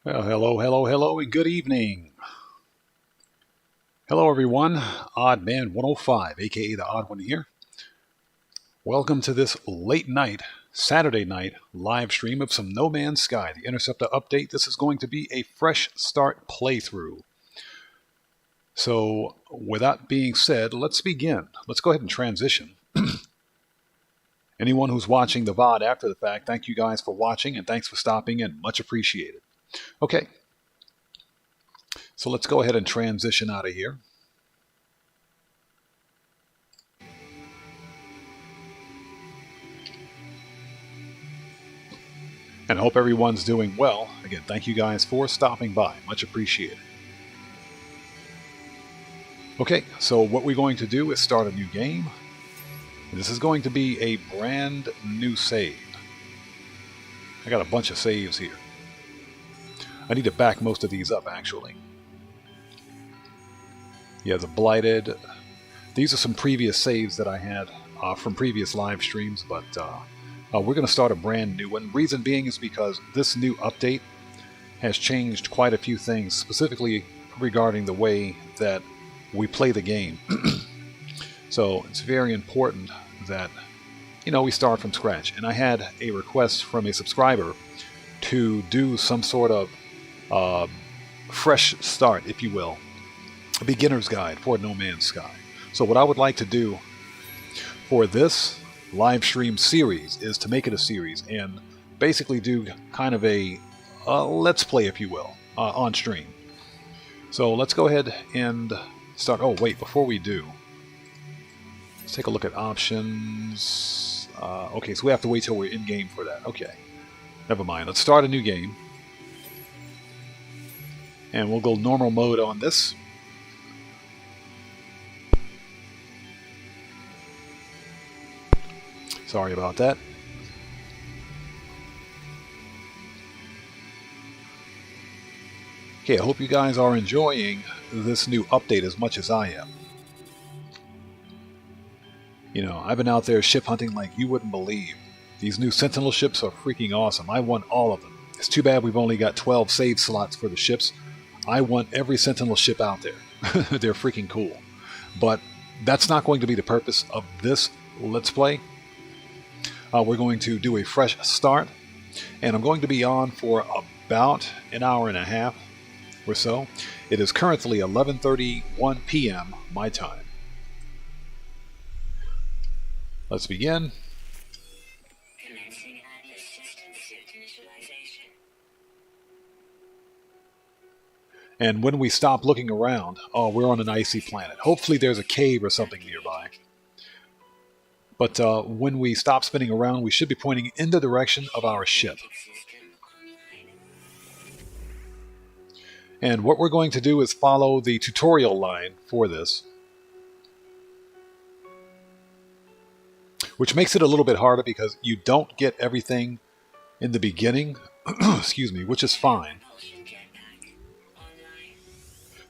Well, hello, and good evening. Hello, everyone. Oddman 105, aka the Odd One here. Welcome to this late night, Saturday night live stream of some No Man's Sky, the Interceptor update. This is going to be a fresh start playthrough. So, with that being said, let's begin. Let's go ahead and transition. Anyone who's watching the VOD after the fact, thank you guys for watching and thanks for stopping in. Much appreciated. Okay. So let's go ahead and transition out of here. And I hope everyone's doing well. Again, thank you guys for stopping by. Much appreciated. Okay, so what we're going to do is start a new game. This is going to be a brand new save. I got a bunch of saves here. I need to back most of these up, actually. Yeah, the Blighted. These are some previous saves that I had from previous live streams, but we're going to start a brand new one. Reason being is because this new update has changed quite a few things, specifically regarding the way that we play the game. So it's very important that, you know, we start from scratch. And I had a request from a subscriber to do some sort of fresh start, if you will. A beginner's guide for No Man's Sky. So what I would like to do for this live stream series is to make it a series and basically do kind of a let's play, if you will, on stream. So let's go ahead and start. Oh wait, before we do, let's take a look at options. Okay, so we have to wait till we're in game for that. Okay, never mind. Let's start a new game. And we'll go normal mode on this. Sorry about that. Okay, I hope you guys are enjoying this new update as much as I am. You know, I've been out there ship hunting like you wouldn't believe. These new Sentinel ships are freaking awesome. I want all of them. It's too bad we've only got 12 save slots for the ships. I want every Sentinel ship out there. They're freaking cool. But that's not going to be the purpose of this Let's Play. We're going to do a fresh start. And I'm going to be on for about an hour and a half or so. It is currently 11:31 p.m. my time. Let's begin. And when we stop looking around, oh, we're on an icy planet. Hopefully there's a cave or something nearby. But when we stop spinning around, we should be pointing in the direction of our ship. And what we're going to do is follow the tutorial line for this, which makes it a little bit harder because you don't get everything in the beginning, excuse me, which is fine.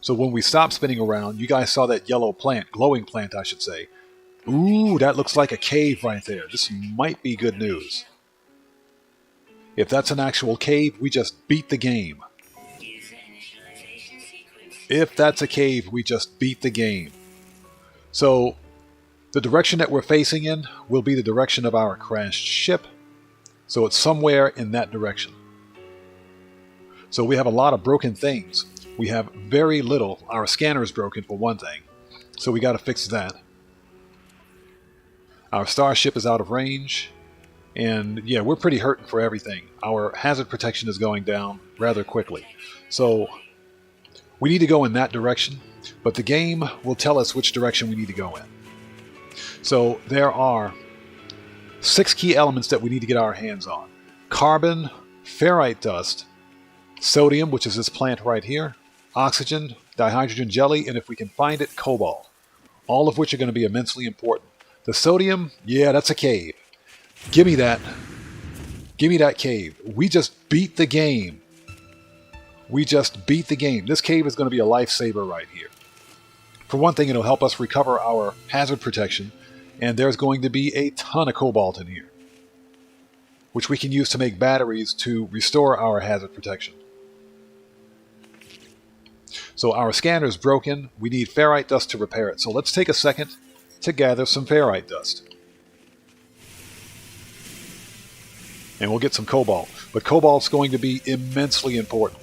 So when we stop spinning around, you guys saw that yellow plant, glowing plant, I should say. Ooh, that looks like a cave right there. This might be good news. If that's an actual cave, we just beat the game. If that's a cave, we just beat the game. So the direction that we're facing in will be the direction of our crashed ship. So it's somewhere in that direction. So we have a lot of broken things. We have very little. Our scanner is broken for one thing. So we got to fix that. Our starship is out of range. And yeah, we're pretty hurting for everything. Our hazard protection is going down rather quickly. So we need to go in that direction. But the game will tell us which direction we need to go in. So there are 6 key elements that we need to get our hands on. Carbon, ferrite dust, sodium, which is this plant right here, oxygen, dihydrogen jelly, and if we can find it, cobalt. All of which are going to be immensely important. The sodium, yeah, that's a cave. Give me that. Give me that cave. We just beat the game. We just beat the game. This cave is going to be a lifesaver right here. For one thing, it'll help us recover our hazard protection, and there's going to be a ton of cobalt in here, which we can use to make batteries to restore our hazard protection. So our scanner's broken. We need ferrite dust to repair it. So let's take a second to gather some ferrite dust. And we'll get some cobalt. But cobalt's going to be immensely important.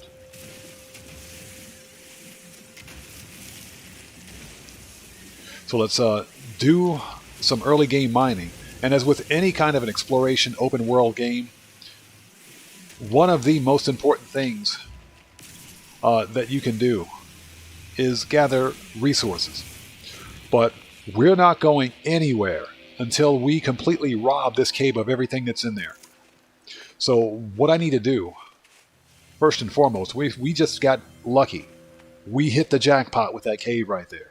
So let's do some early game mining. And as with any kind of an exploration open world game, one of the most important things that you can do is gather resources. But we're not going anywhere until we completely rob this cave of everything that's in there. So what I need to do, first and foremost, we just got lucky. We hit the jackpot with that cave right there.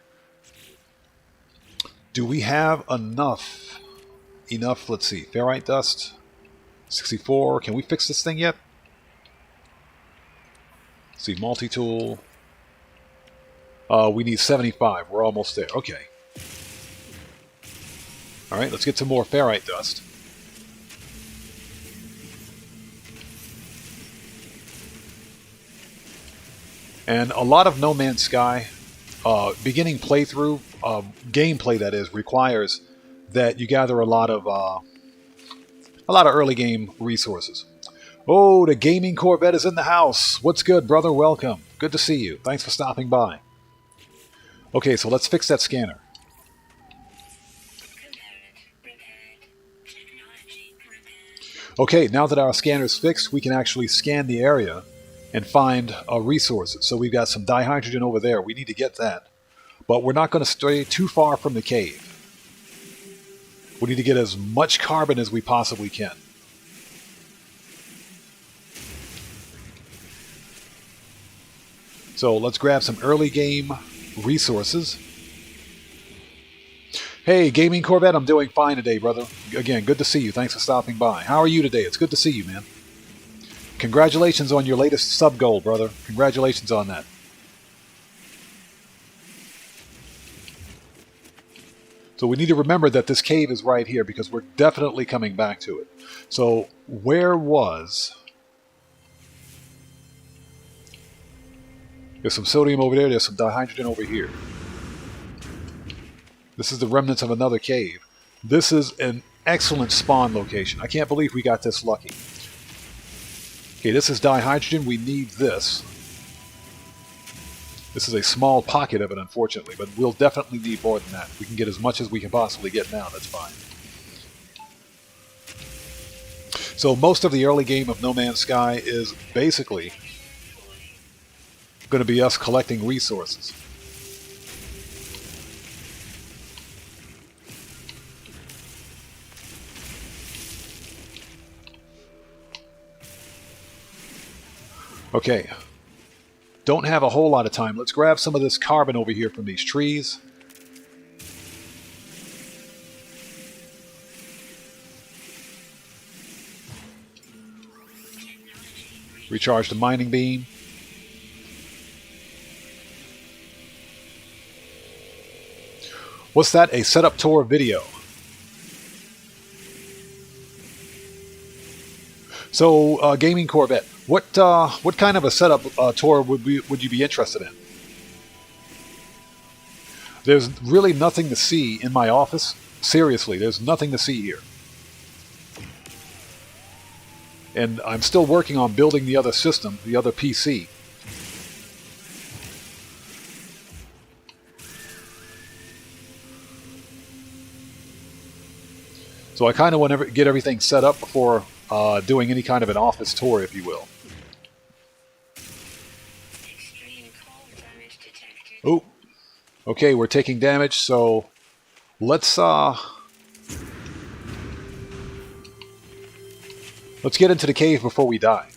Do we have enough, let's see, ferrite dust, 64, can we fix this thing yet? Let's see, multi-tool, we need 75, we're almost there, okay. Alright, let's get some more ferrite dust. And a lot of No Man's Sky, beginning playthrough, gameplay that is, requires that you gather a lot of early game resources. Oh, the gaming Corvette is in the house. What's good, brother? Welcome. Good to see you. Thanks for stopping by. Okay, so let's fix that scanner. Okay, now that our scanner's fixed, we can actually scan the area and find resources. So we've got some dihydrogen over there. We need to get that. But we're not going to stray too far from the cave. We need to get as much carbon as we possibly can. So let's grab some early game resources. Hey, Gaming Corvette, I'm doing fine today, brother. Again, good to see you. Thanks for stopping by. How are you today? It's good to see you, man. Congratulations on your latest sub goal, brother. Congratulations on that. So we need to remember that this cave is right here because we're definitely coming back to it. So where was... There's some sodium over there. There's some dihydrogen over here. This is the remnants of another cave. This is an excellent spawn location. I can't believe we got this lucky. Okay, this is dihydrogen. We need this. This is a small pocket of it, unfortunately, but we'll definitely need more than that. We can get as much as we can possibly get now. That's fine. So most of the early game of No Man's Sky is basically going to be us collecting resources. Okay, don't have a whole lot of time. Let's grab some of this carbon over here from these trees. Recharge the mining beam. What's that? A setup tour video. So, Gaming Corvette, what kind of a setup tour would you be interested in? There's really nothing to see in my office. Seriously, there's nothing to see here. And I'm still working on building the other system, the other PC. So I kind of want to get everything set up before doing any kind of an office tour, if you will. Oh, okay, we're taking damage, so let's get into the cave before we die.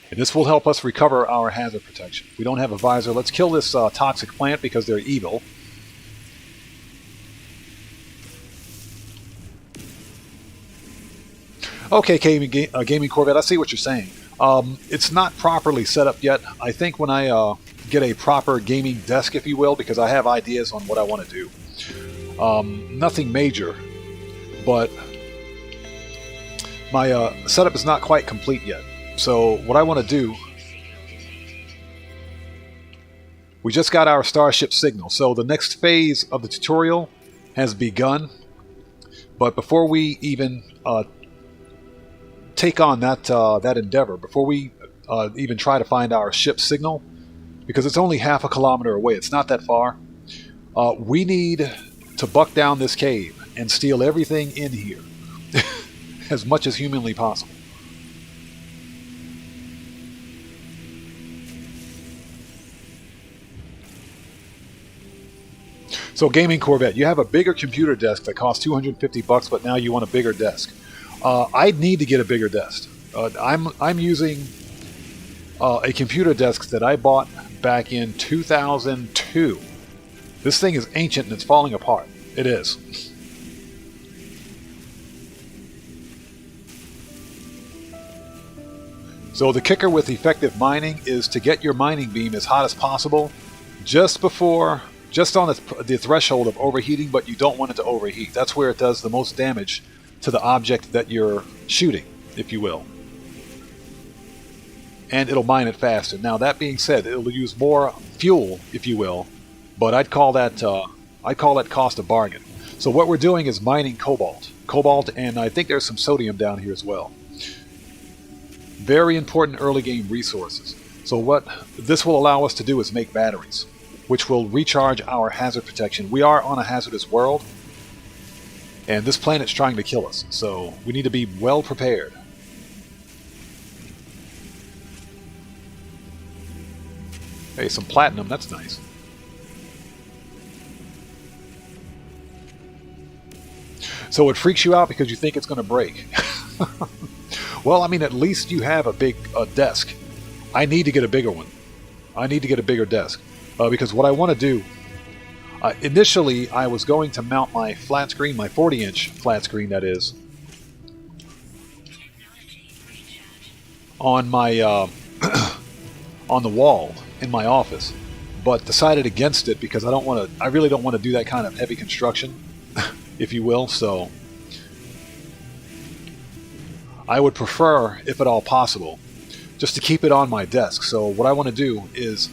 And this will help us recover our hazard protection. We don't have a visor. Let's kill this toxic plant because they're evil. Okay, Gaming Corvette, I see what you're saying. It's not properly set up yet. I think when I get a proper gaming desk, if you will, because I have ideas on what I want to do. Nothing major, but my setup is not quite complete yet. So what I want to do, we just got our starship signal. So the next phase of the tutorial has begun. But before we even take on that endeavor, before we even try to find our ship signal, because it's only half a kilometer away, it's not that far, we need to buck down this cave and steal everything in here as much as humanly possible. So Gaming Corvette, you have a bigger computer desk that costs $250, but now you want a bigger desk. I need to get a bigger desk. I'm using a computer desk that I bought back in 2002. This thing is ancient and it's falling apart. It is. So the kicker with effective mining is to get your mining beam as hot as possible just on the threshold of overheating, but you don't want it to overheat. That's where it does the most damage to the object that you're shooting, if you will. And it'll mine it faster. Now that being said, it'll use more fuel, if you will, but I'd call that cost a bargain. So what we're doing is mining cobalt, and I think there's some sodium down here as well. Very important early game resources. So what this will allow us to do is make batteries, which will recharge our hazard protection. We are on a hazardous world, and this planet's trying to kill us, so we need to be well prepared. Hey, some platinum, that's nice. So it freaks you out because you think it's going to break. Well, I mean, at least you have a big desk. I need to get a bigger one. I need to get a bigger desk. Because what I want to do, initially I was going to mount my flat screen, my 40-inch flat screen that is, on my on the wall in my office, but decided against it because I really don't want to do that kind of heavy construction, if you will. So I would prefer, if at all possible, just to keep it on my desk. So what I want to do is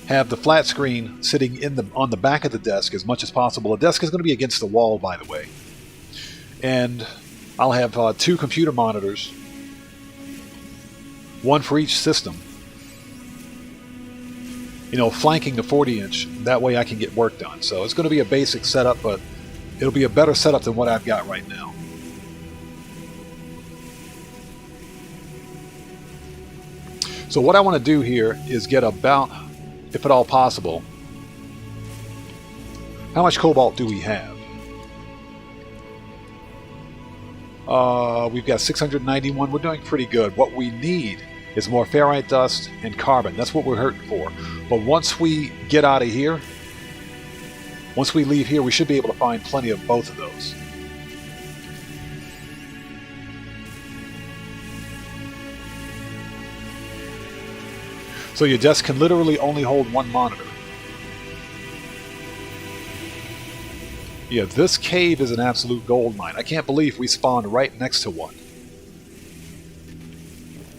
have the flat screen sitting on the back of the desk as much as possible. The desk is going to be against the wall, by the way. And I'll have 2 computer monitors, one for each system, flanking the 40-inch. That way I can get work done. So it's going to be a basic setup, but it'll be a better setup than what I've got right now. So what I want to do here is get about, if at all possible, how much cobalt do we have? We've got 691. We're doing pretty good. What we need is more ferrite dust and carbon. That's what we're hurting for. But once we get out of here, once we leave here, we should be able to find plenty of both of those. So your desk can literally only hold one monitor. Yeah, this cave is an absolute gold mine. I can't believe we spawned right next to one.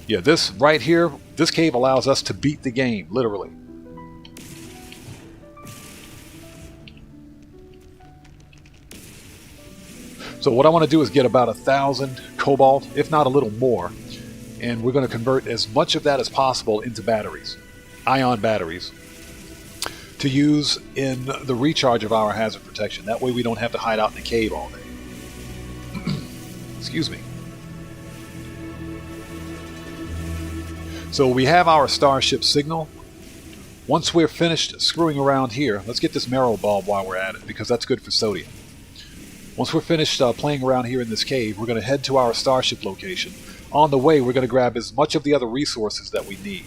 Yeah, this right here, this cave allows us to beat the game, literally. So what I want to do is get about 1,000 cobalt, if not a little more. And we're going to convert as much of that as possible into batteries, ion batteries, to use in the recharge of our hazard protection. That way we don't have to hide out in the cave all day. Excuse me. So we have our starship signal. Once we're finished screwing around here, let's get this marrow bulb while we're at it, because that's good for sodium. Once we're finished playing around here in this cave, we're going to head to our starship location. On the way, we're going to grab as much of the other resources that we need.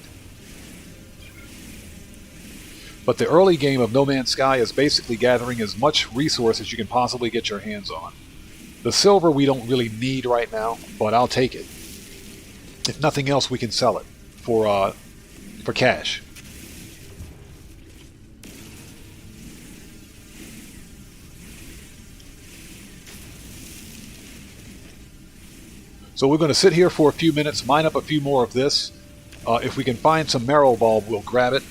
But the early game of No Man's Sky is basically gathering as much resource as you can possibly get your hands on. The silver we don't really need right now, but I'll take it. If nothing else, we can sell it for cash. So we're going to sit here for a few minutes, mine up a few more of this. If we can find some marrow bulb, we'll grab it.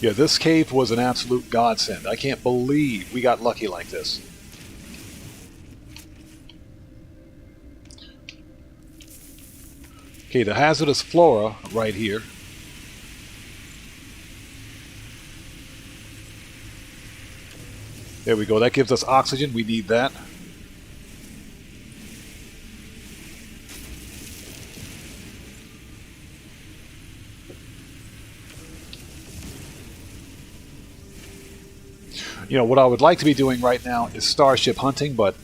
Yeah, this cave was an absolute godsend. I can't believe we got lucky like this. Okay, the hazardous flora right here. There we go. That gives us oxygen. We need that. You know, what I would like to be doing right now is starship hunting, but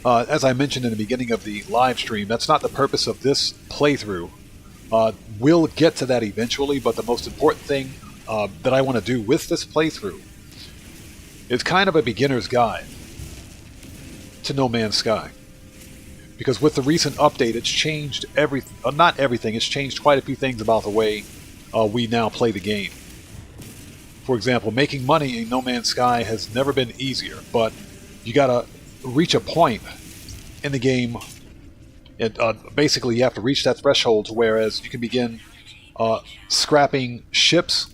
as I mentioned in the beginning of the live stream, that's not the purpose of this playthrough. We'll get to that eventually, but the most important thing that I want to do with this playthrough is kind of a beginner's guide to No Man's Sky. Because with the recent update, it's changed not everything, it's changed quite a few things about the way we now play the game. For example, making money in No Man's Sky has never been easier, but you gotta reach a point in the game, and basically you have to reach that threshold to whereas you can begin scrapping ships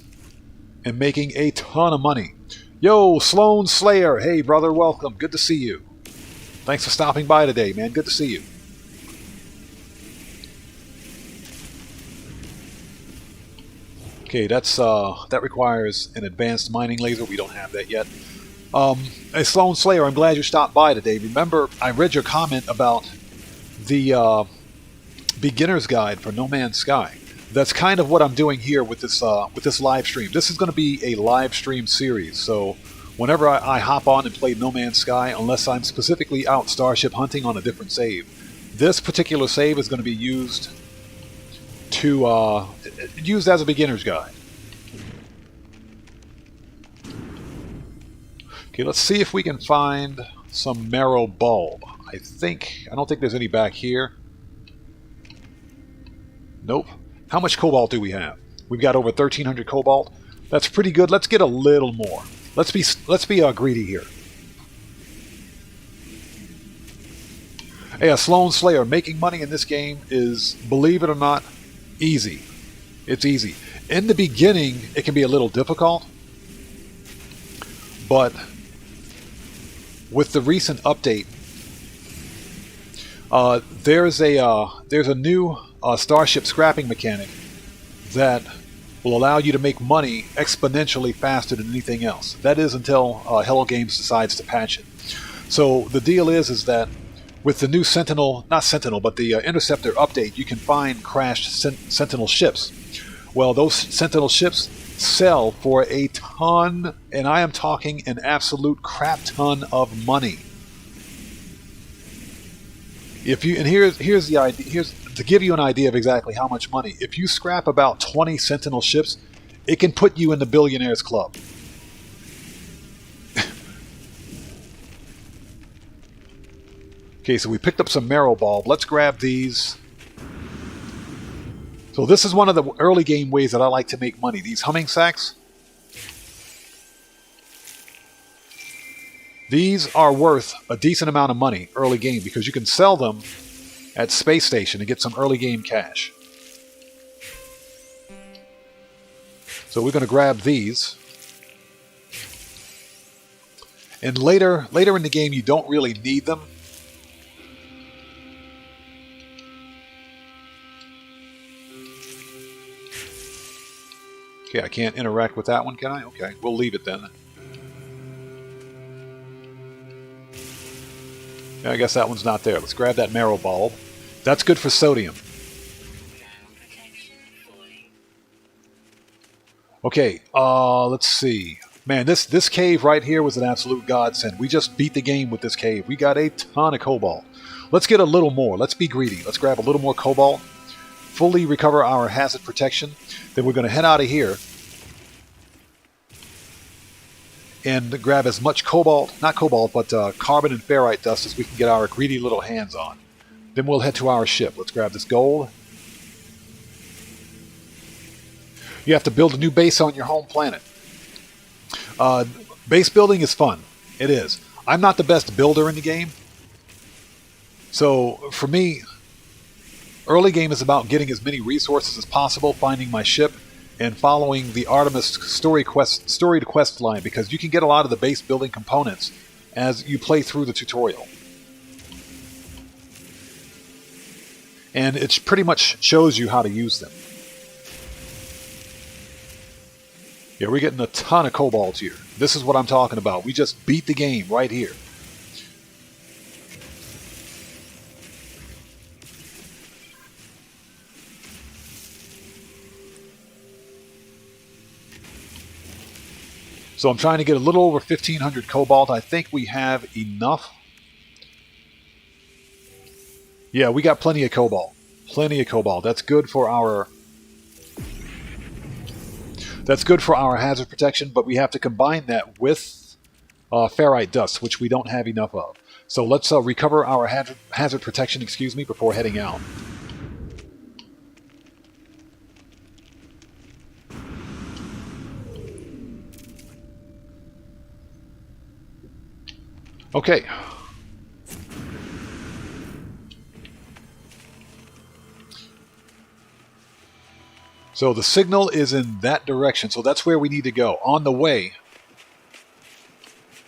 and making a ton of money. Yo, Sloan Slayer, hey brother, welcome, good to see you. Thanks for stopping by today, man, good to see you. Okay, that requires an advanced mining laser. We don't have that yet. Hey, Sloan Slayer, I'm glad you stopped by today. Remember, I read your comment about the beginner's guide for No Man's Sky. That's kind of what I'm doing here with this live stream. This is going to be a live stream series. So whenever I hop on and play No Man's Sky, unless I'm specifically out starship hunting on a different save, this particular save is going to be used as a beginner's guide. Okay, let's see if we can find some marrow bulb. I don't think there's any back here. Nope. How much cobalt do we have? We've got over 1,300 cobalt. That's pretty good. Let's get a little more. Let's be greedy here. Hey, Sloan Slayer, making money in this game is, believe it or not, easy. It's easy. In the beginning, it can be a little difficult, but with the recent update, there's a new starship scrapping mechanic that will allow you to make money exponentially faster than anything else. That is until Hello Games decides to patch it. So the deal is that with the new the Interceptor update, you can find crashed Sentinel ships. Well, those Sentinel ships sell for a ton, and I am talking an absolute crap ton of money. Here's the idea. Here's to give you an idea of exactly how much money. If you scrap about 20 Sentinel ships, it can put you in the Billionaires Club. Okay, so we picked up some marrow bulb. Let's grab these. So this is one of the early game ways that I like to make money. These humming sacks. These are worth a decent amount of money early game because you can sell them at Space Station and get some early game cash. So we're going to grab these. And later in the game, you don't really need them. Okay, I can't interact with that one, can I? Okay, we'll leave it then. Yeah, I guess that one's not there. Let's grab that marrow bulb. That's good for sodium. Okay, let's see. Man, this cave right here was an absolute godsend. We just beat the game with this cave. We got a ton of cobalt. Let's get a little more. Let's be greedy. Let's grab a little more cobalt. Fully recover our hazard protection. Then we're going to head out of here and grab as much carbon and ferrite dust as we can get our greedy little hands on. Then we'll head to our ship. Let's grab this gold. You have to build a new base on your home planet. Base building is fun. It is. I'm not the best builder in the game. So for me, early game is about getting as many resources as possible, finding my ship, and following the Artemis story to quest line, because you can get a lot of the base building components as you play through the tutorial. And it pretty much shows you how to use them. Yeah, we're getting a ton of kobolds here. This is what I'm talking about. We just beat the game right here. So I'm trying to get a little over 1,500 cobalt. I think we have enough. Yeah, we got plenty of cobalt. Plenty of cobalt. That's good for our hazard protection, but we have to combine that with ferrite dust, which we don't have enough of. So let's recover our hazard protection, before heading out. Okay. So the signal is in that direction, so that's where we need to go. On the way,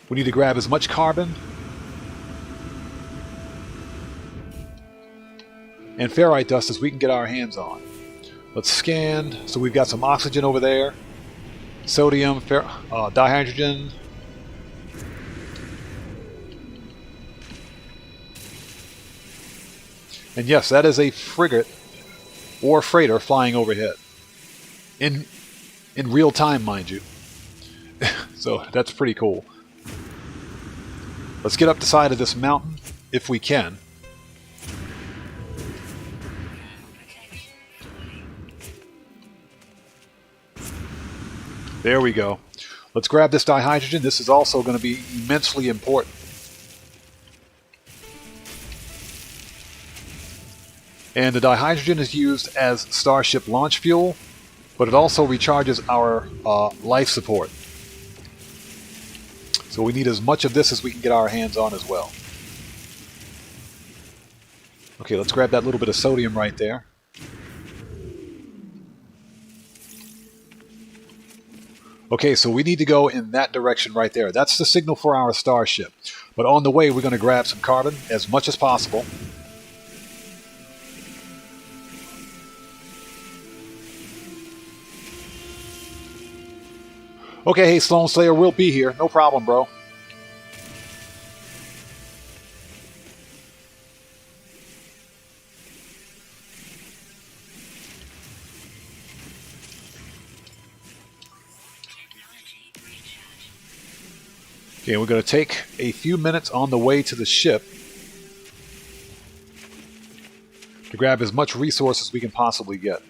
we need to grab as much carbon and ferrite dust as we can get our hands on. Let's scan. So we've got some oxygen over there, sodium, dihydrogen. And yes, that is a frigate or freighter flying overhead. In real time, mind you. So that's pretty cool. Let's get up the side of this mountain if we can. There we go. Let's grab this dihydrogen. This is also going to be immensely important. And the dihydrogen is used as starship launch fuel, but it also recharges our life support. So we need as much of this as we can get our hands on as well. Okay, let's grab that little bit of sodium right there. Okay, so we need to go in that direction right there. That's the signal for our starship. But on the way, we're going to grab some carbon, as much as possible. Okay, hey, Sloan Slayer, we'll be here. No problem, bro. Okay, we're going to take a few minutes on the way to the ship to grab as much resource as we can possibly get.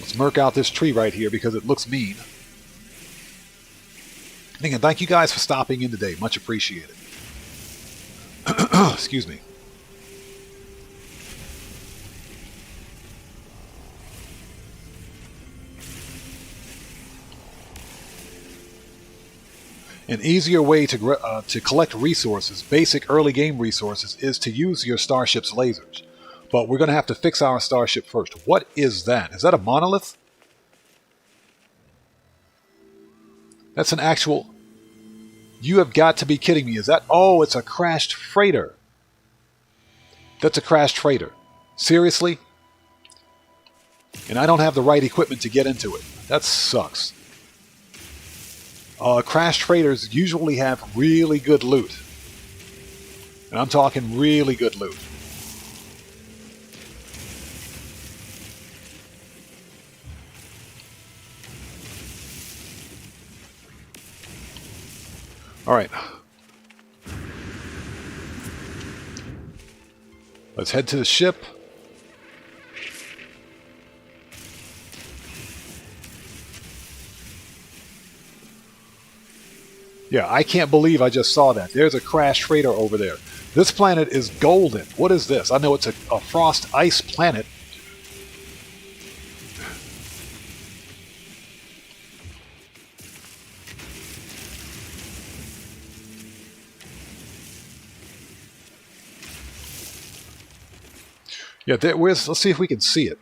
Let's murk out this tree right here because it looks mean. And again, thank you guys for stopping in today. Much appreciated. Excuse me. An easier way to collect resources, basic early game resources, is to use your starship's lasers. But we're going to have to fix our starship first. What is that? Is that a monolith? That's an actual... You have got to be kidding me. Is that... Oh, it's a crashed freighter. That's a crashed freighter. Seriously? And I don't have the right equipment to get into it. That sucks. Crashed freighters usually have really good loot. And I'm talking really good loot. All right. Let's head to the ship. Yeah, I can't believe I just saw that. There's a crashed freighter over there. This planet is golden. What is this? I know it's a frost ice planet. Yeah, let's see if we can see it.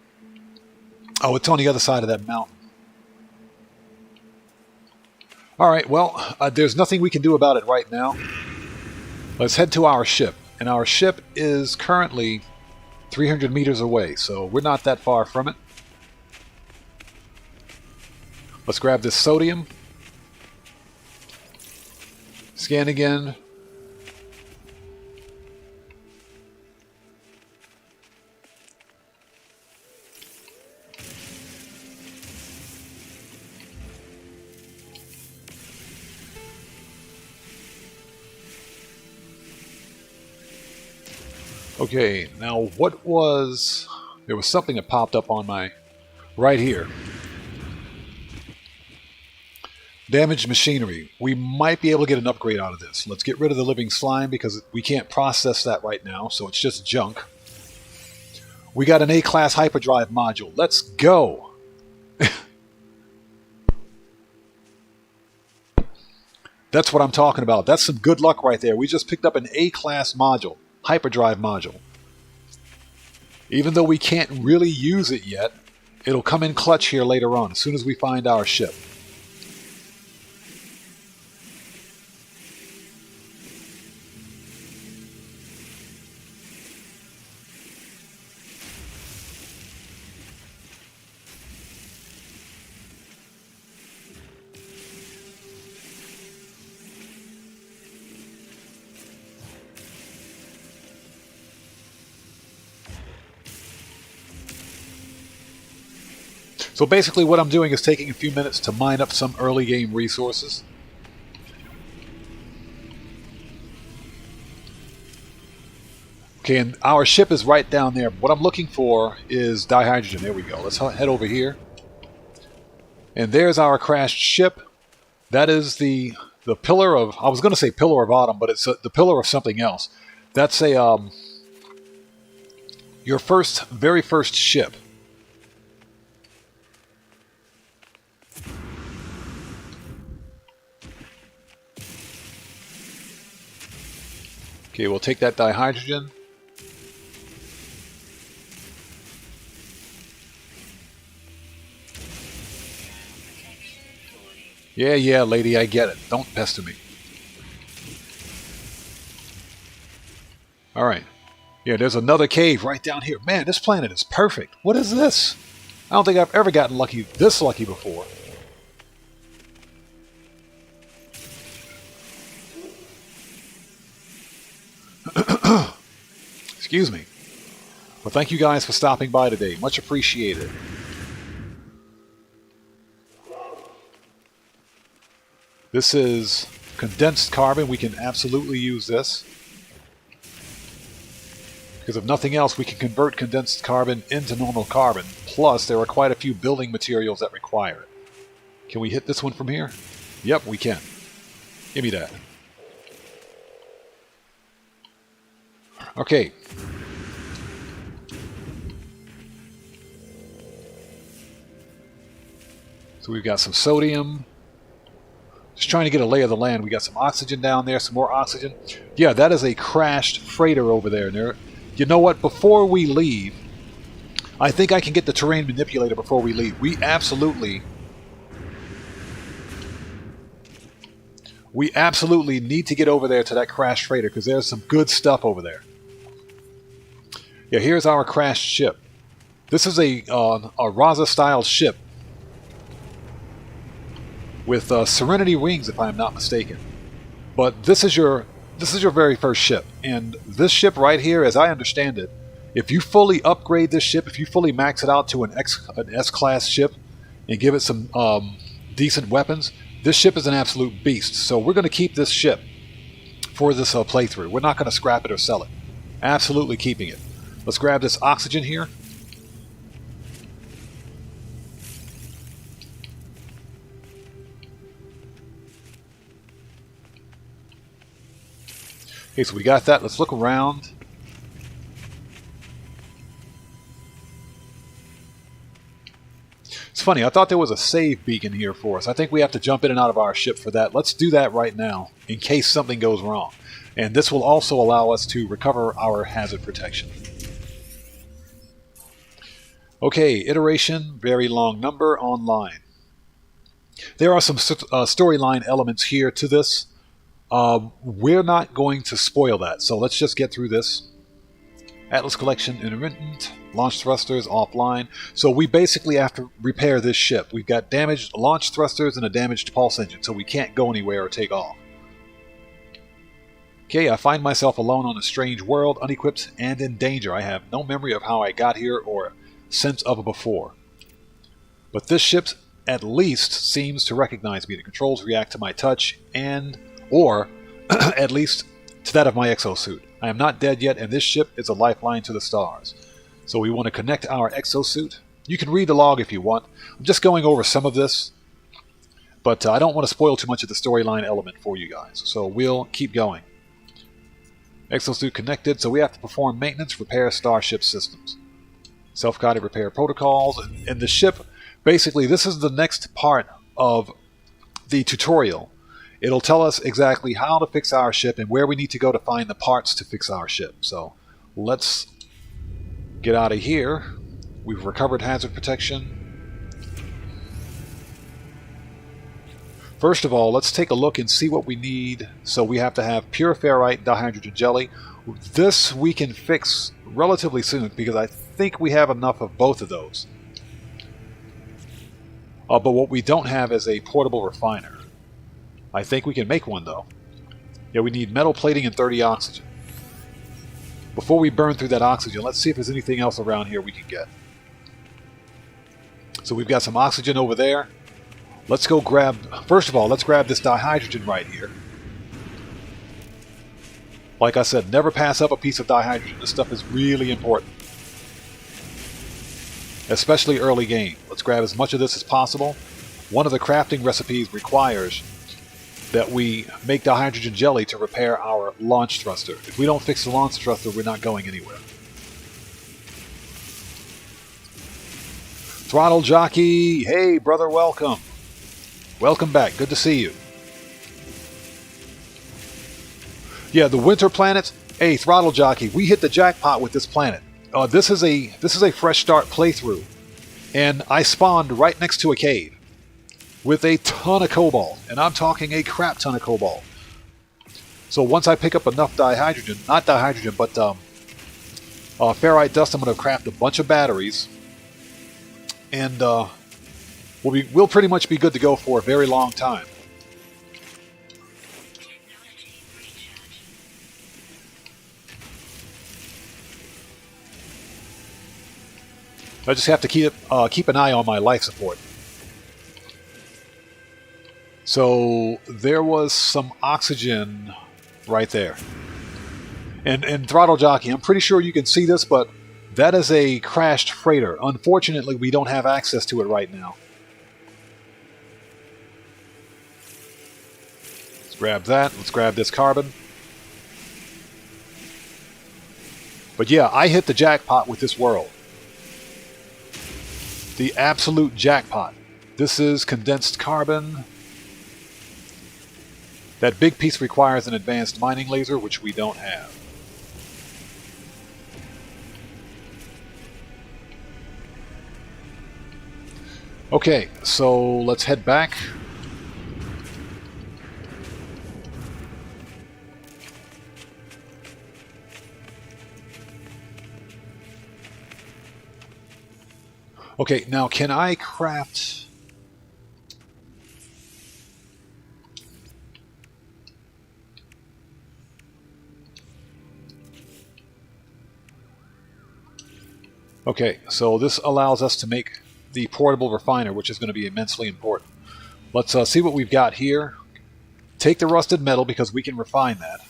Oh, it's on the other side of that mountain. All right, well, there's nothing we can do about it right now. Let's head to our ship. And our ship is currently 300 meters away, so we're not that far from it. Let's grab this sodium. Scan again. Okay, now what was... There was something that popped up on my... Right here. Damaged machinery. We might be able to get an upgrade out of this. Let's get rid of the living slime because we can't process that right now, so it's just junk. We got an A-class hyperdrive module. Let's go! That's what I'm talking about. That's some good luck right there. We just picked up an A-class module. Hyperdrive module. Even though we can't really use it yet, it'll come in clutch here later on, as soon as we find our ship. So basically what I'm doing is taking a few minutes to mine up some early game resources. Okay, and our ship is right down there. What I'm looking for is dihydrogen. There we go. Let's head over here. And there's our crashed ship. That is the pillar of... I was going to say pillar of autumn, but it's the pillar of something else. That's a your very first ship. Okay, we'll take that dihydrogen. Yeah, lady, I get it. Don't pester me. Alright. Yeah, there's another cave right down here. Man, this planet is perfect. What is this? I don't think I've ever gotten this lucky before. Excuse me. Well, thank you guys for stopping by today. Much appreciated. This is condensed carbon. We can absolutely use this. Because if nothing else, we can convert condensed carbon into normal carbon. Plus, there are quite a few building materials that require it. Can we hit this one from here? Yep, we can. Give me that. Okay. So we've got some sodium. Just trying to get a lay of the land. We got some oxygen down there, some more oxygen. Yeah, that is a crashed freighter over there. You know what? Before we leave, I think I can get the terrain manipulator before we leave. We absolutely need to get over there to that crashed freighter because there's some good stuff over there. Yeah, here's our crashed ship. This is a Raza-style ship with Serenity rings, if I'm not mistaken. But this is your very first ship, and this ship right here, as I understand it, if you fully upgrade this ship, if you fully max it out to an S-class ship and give it some decent weapons, this ship is an absolute beast. So we're going to keep this ship for this playthrough. We're not going to scrap it or sell it. Absolutely keeping it. Let's grab this oxygen here. Okay, so we got that. Let's look around. It's funny, I thought there was a save beacon here for us. I think we have to jump in and out of our ship for that. Let's do that right now, in case something goes wrong. And this will also allow us to recover our hazard protection. Okay, iteration, very long number, online. There are some storyline elements here to this. We're not going to spoil that, so let's just get through this. Atlas Collection intermittent, launch thrusters offline. So we basically have to repair this ship. We've got damaged launch thrusters and a damaged pulse engine, so we can't go anywhere or take off. Okay, I find myself alone on a strange world, unequipped and in danger. I have no memory of how I got here or sense of it before. But this ship at least seems to recognize me. The controls react to my touch or at least to that of my exosuit. I am not dead yet, and this ship is a lifeline to the stars. So we want to connect our exosuit. You can read the log if you want. I'm just going over some of this, but I don't want to spoil too much of the storyline element for you guys. So we'll keep going. Exosuit connected, so we have to perform maintenance, repair starship systems. Self-guided repair protocols, and the ship, basically this is the next part of the tutorial. It'll tell us exactly how to fix our ship and where we need to go to find the parts to fix our ship. So let's get out of here. We've recovered hazard protection. First of all, let's take a look and see what we need. So we have to have pure ferrite dihydrogen jelly. This we can fix relatively soon because I think we have enough of both of those. But what we don't have is a portable refiner. I think we can make one though. Yeah, we need metal plating and 30 oxygen. Before we burn through that oxygen, let's see if there's anything else around here we can get. So we've got some oxygen over there. Let's go grab, first of all, let's grab this dihydrogen right here. Like I said, never pass up a piece of dihydrogen. This stuff is really important. Especially early game. Let's grab as much of this as possible. One of the crafting recipes requires that we make dihydrogen jelly to repair our launch thruster. If we don't fix the launch thruster, we're not going anywhere. Throttle Jockey, hey brother, welcome. Welcome back, good to see you. Yeah, the winter planets. Hey, Throttle Jockey, we hit the jackpot with this planet. This is a fresh start playthrough, and I spawned right next to a cave with a ton of cobalt, and I'm talking a crap ton of cobalt. So once I pick up enough dihydrogen, not dihydrogen, but ferrite dust, I'm going to craft a bunch of batteries, and we'll pretty much be good to go for a very long time. I just have to keep an eye on my life support. So there was some oxygen right there. And Throttle Jockey, I'm pretty sure you can see this, but that is a crashed freighter. Unfortunately, we don't have access to it right now. Let's grab that. Let's grab this carbon. But yeah, I hit the jackpot with this world. The absolute jackpot. This is condensed carbon. That big piece requires an advanced mining laser, which we don't have. Okay, so let's head back. Okay, now can I craft... Okay, so this allows us to make the portable refiner, which is going to be immensely important. Let's see what we've got here. Take the rusted metal because we can refine that.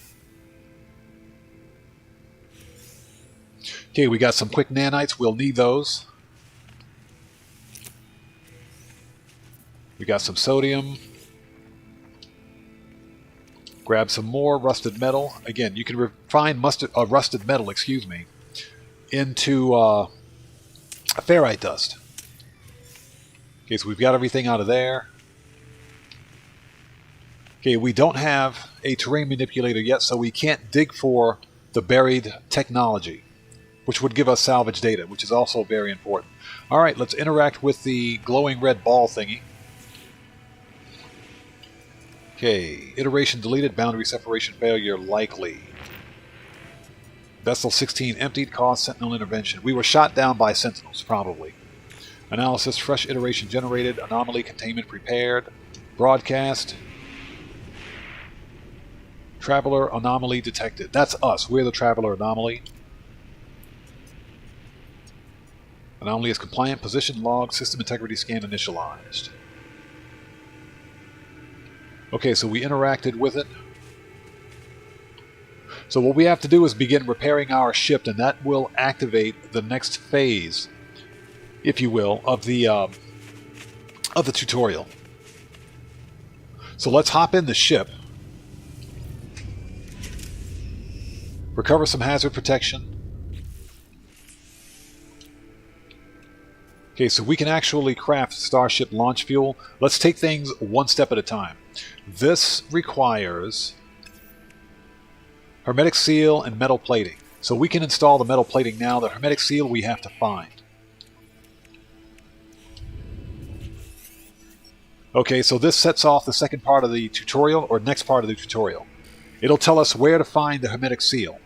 Okay, we got some quick nanites. We'll need those. We got some sodium. Grab some more rusted metal. Again, you can refine rusted metal, into ferrite dust. Okay, so we've got everything out of there. Okay, we don't have a terrain manipulator yet, so we can't dig for the buried technology. which would give us salvage data, which is also very important. All right, let's interact with the glowing red ball thingy. Okay, iteration deleted, boundary separation failure likely. Vessel 16 emptied, cause sentinel intervention. We were shot down by sentinels, probably. Analysis, fresh iteration generated, anomaly containment prepared, broadcast, traveler anomaly detected. That's us. We're the traveler anomaly. Anomaly is compliant, position log, system integrity scan initialized. Okay, so we interacted with it. So what we have to do is begin repairing our ship, and that will activate the next phase, if you will, of the tutorial. So let's hop in the ship, recover some hazard protection. Okay, so we can actually craft starship launch fuel. Let's take things one step at a time. This requires hermetic seal and metal plating. So we can install the metal plating now. The hermetic seal we have to find. Okay, so this sets off the second part of the tutorial, or next part of the tutorial. It'll tell us where to find the hermetic seal.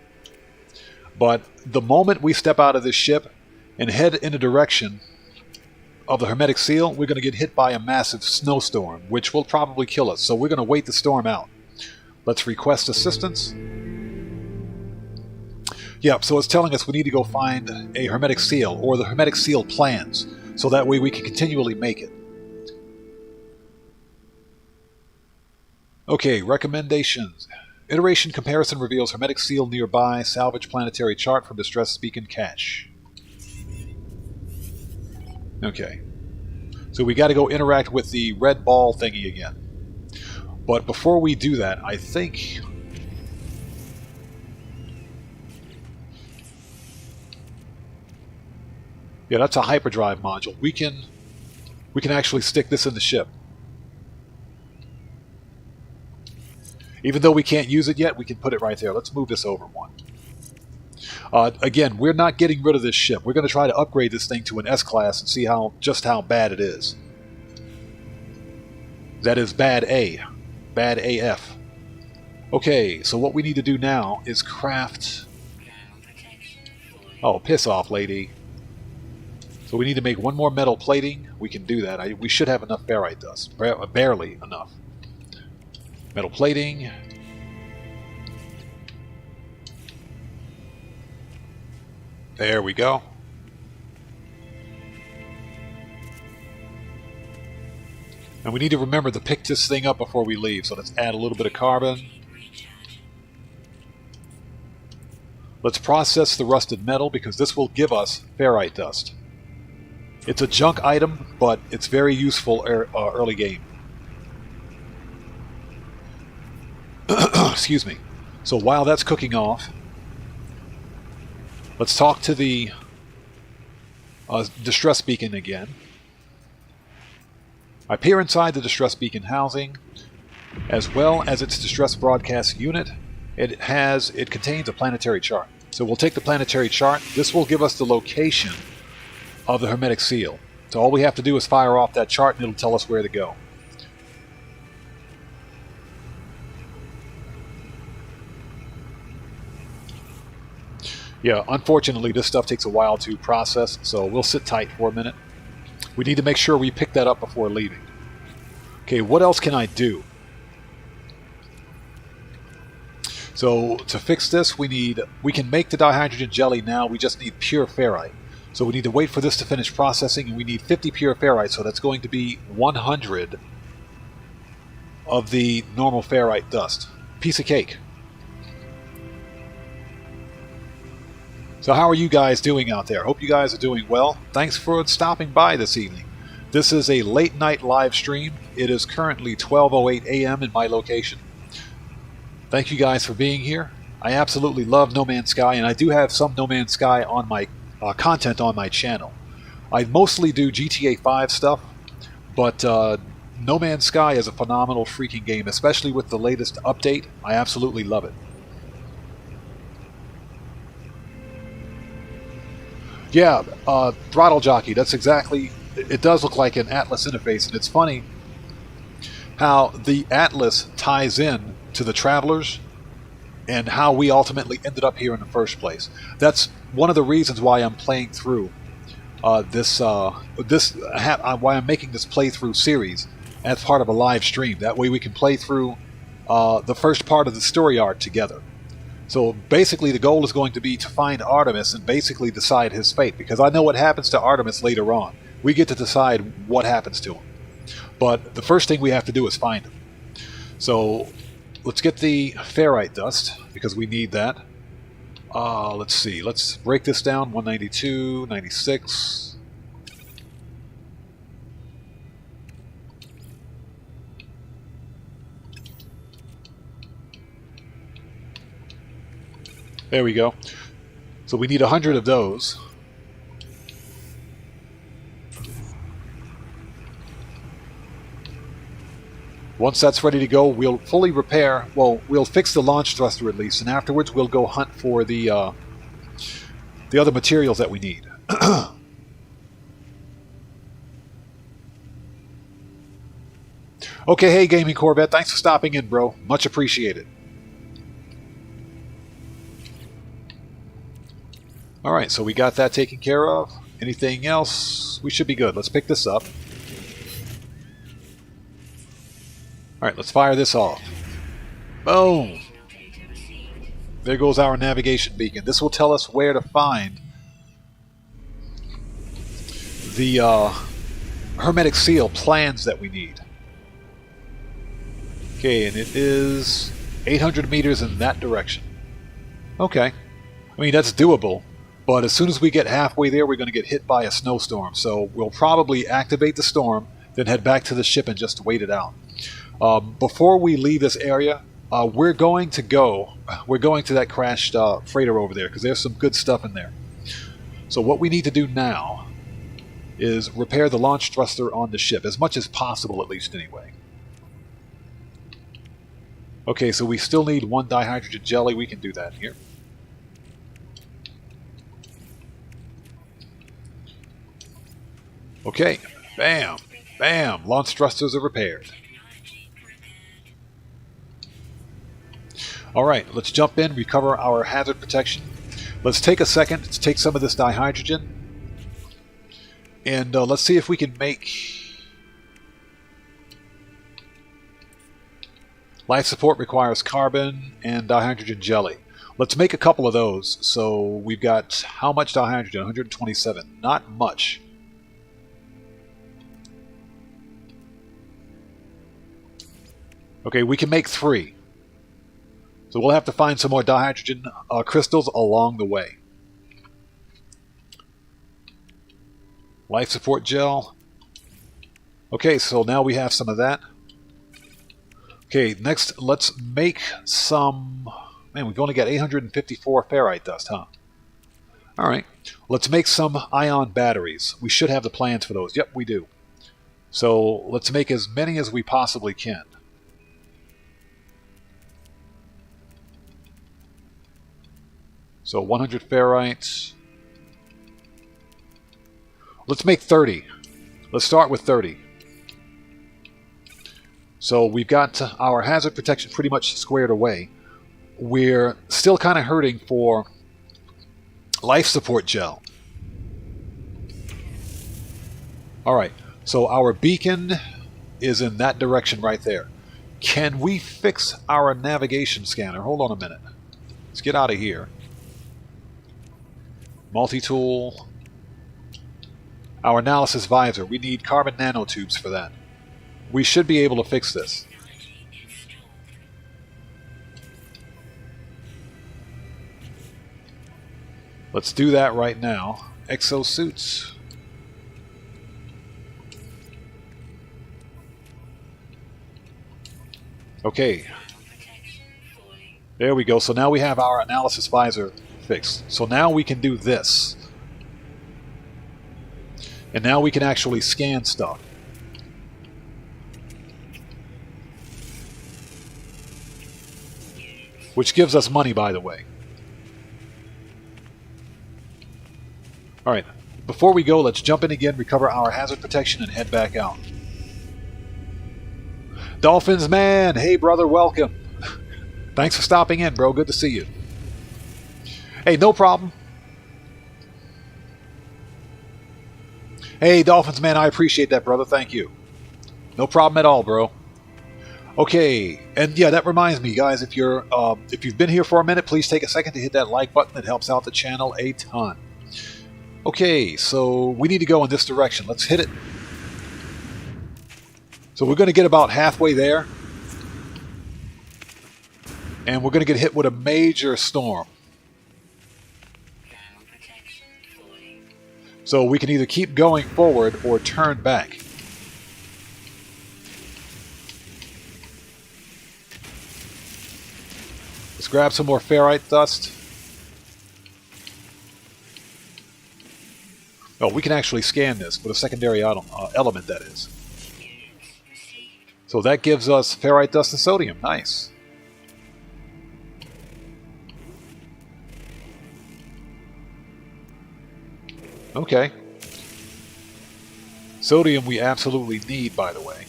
But the moment we step out of this ship and head in the direction of the hermetic seal, we're going to get hit by a massive snowstorm, which will probably kill us. So we're going to wait the storm out. Let's request assistance. Yep, so it's telling us we need to go find a hermetic seal, or the hermetic seal plans, so that way we can continually make it. Okay, recommendations. Iteration comparison reveals hermetic seal nearby. Salvage planetary chart from distress beacon cache. Okay. So we got to go interact with the red ball thingy again. But before we do that, I think... yeah, that's a hyperdrive module. We can actually stick this in the ship. Even though we can't use it yet, we can put it right there. Let's move this over one. Again, we're not getting rid of this ship. We're going to try to upgrade this thing to an S-class and see just how bad it is. That is bad A. Bad AF. Okay, so what we need to do now is craft... oh, piss off, lady. So we need to make one more metal plating. We can do that. We should have enough ferrite dust. Barely enough. Metal plating. There we go. And we need to remember to pick this thing up before we leave. So let's add a little bit of carbon. Let's process the rusted metal because this will give us ferrite dust. It's a junk item, but it's very useful early game. Excuse me. So while that's cooking off, let's talk to the distress beacon again. I peer inside the distress beacon housing, as well as its distress broadcast unit. It contains a planetary chart. So we'll take the planetary chart. This will give us the location of the hermetic seal. So all we have to do is fire off that chart and it'll tell us where to go. Yeah, unfortunately this stuff takes a while to process, so we'll sit tight for a minute. We need to make sure we pick that up before leaving. Okay, what else can I do? So to fix this, we can make the dihydrogen jelly now, we just need pure ferrite. So we need to wait for this to finish processing, and we need 50 pure ferrite, so that's going to be 100 of the normal ferrite dust. Piece of cake. So how are you guys doing out there? Hope you guys are doing well. Thanks for stopping by this evening. This is a late night live stream. It is currently 12:08 a.m. in my location. Thank you guys for being here. I absolutely love No Man's Sky, and I do have some No Man's Sky on my content on my channel. I mostly do GTA 5 stuff, but No Man's Sky is a phenomenal freaking game, especially with the latest update. I absolutely love it. Yeah, throttle jockey. That's exactly. It does look like an Atlas interface, and it's funny how the Atlas ties in to the Travelers and how we ultimately ended up here in the first place. That's one of the reasons why I'm playing through why I'm making this playthrough series as part of a live stream. That way we can play through the first part of the story arc together. So basically the goal is going to be to find Artemis and basically decide his fate, because I know what happens to Artemis later on. We get to decide what happens to him. But the first thing we have to do is find him. So let's get the ferrite dust, because we need that. Let's see. Let's break this down. 192, 96. There we go. So we need 100 of those. Once that's ready to go, we'll fully repair, well, we'll fix the launch thruster at least, and afterwards we'll go hunt for the other materials that we need. Okay, hey Gaming Corvette, thanks for stopping in, bro. Much appreciated. Alright, so we got that taken care of. Anything else? We should be good. Let's pick this up. Alright, let's fire this off. Boom! There goes our navigation beacon. This will tell us where to find the hermetic seal plans that we need. Okay, and it is 800 meters in that direction. Okay. I mean, that's doable. But as soon as we get halfway there, we're going to get hit by a snowstorm. So we'll probably activate the storm, then head back to the ship and just wait it out. Before we leave this area, we're going to that crashed freighter over there, because there's some good stuff in there. So what we need to do now is repair the launch thruster on the ship, as much as possible at least anyway. Okay, so we still need 1 dihydrogen jelly. We can do that here. Okay, bam, bam, launch thrusters are repaired. Alright, let's jump in, recover our hazard protection. Let's take a second to take some of this dihydrogen. And let's see if we can make life support requires carbon and dihydrogen jelly. Let's make a couple of those. So we've got how much dihydrogen? 127. Not much. Okay, we can make 3. So we'll have to find some more dihydrogen crystals along the way. Life support gel. Okay, so now we have some of that. Okay, next let's make some... Man, we've only got 854 ferrite dust, huh? Alright, let's make some ion batteries. We should have the plans for those. Yep, we do. So let's make as many as we possibly can. So 100 ferrite. Let's make 30. Let's start with 30. So we've got our hazard protection pretty much squared away. We're still kind of hurting for life support gel. Alright, so our beacon is in that direction right there. Can we fix our navigation scanner? Hold on a minute. Let's get out of here. Multi-tool. Our analysis visor. We need carbon nanotubes for that. We should be able to fix this. Let's do that right now. Exosuits. Okay. There we go. So now we have our analysis visor fixed. So now we can do this. And now we can actually scan stuff. Which gives us money, by the way. Alright, before we go, let's jump in again, recover our hazard protection, and head back out. Dolphins man! Hey brother, welcome! Thanks for stopping in, bro. Good to see you. Hey, no problem. Hey, Dolphins man, I appreciate that, brother. Thank you. No problem at all, bro. Okay, and yeah, that reminds me, guys, if you've been here for a minute, please take a second to hit that like button. It helps out the channel a ton. Okay, so we need to go in this direction. Let's hit it. So we're going to get about halfway there. And we're going to get hit with a major storm. So we can either keep going forward or turn back. Let's grab some more ferrite dust. Oh, we can actually scan this with a secondary element, that is. So that gives us ferrite dust and sodium. Nice. Okay. Sodium we absolutely need, by the way.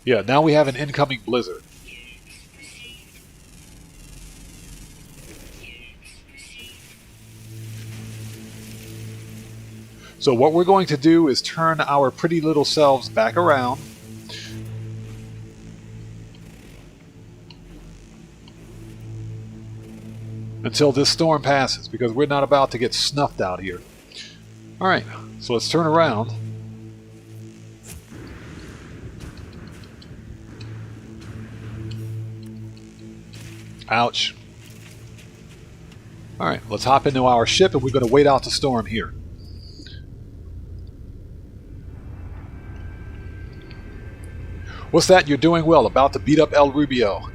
Yeah, now we have an incoming blizzard. So what we're going to do is turn our pretty little selves back around. Until this storm passes, because we're not about to get snuffed out here. Alright, so let's turn around. Ouch. Alright, let's hop into our ship and we're going to wait out the storm here. What's that? You're doing well. About to beat up El Rubio.